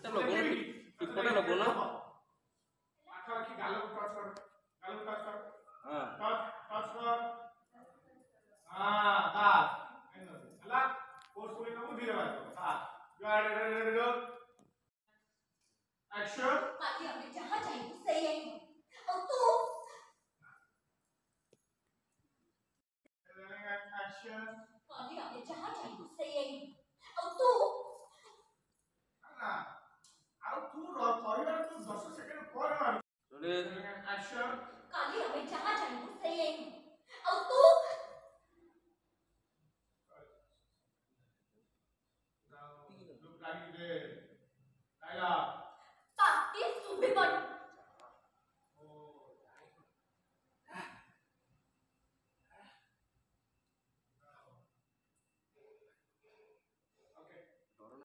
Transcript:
टिकपटा लगो ना आखा की गालों को टच कर हां टच कर हां बस हला फोर्सफुली ना धीरे बात करो हां रेडी गो एक्शन मालिया मैं जहां जाएगी सही है और तू एक्शन मालिया मैं जहां जाएगी सही है और तू ना ଆଉ ତୁ କହିବାର ତୁ 10 ସେକେଣ୍ଡ ପରେ ମାର चले एक्शन मालिया मैं जहां जाएगी सही है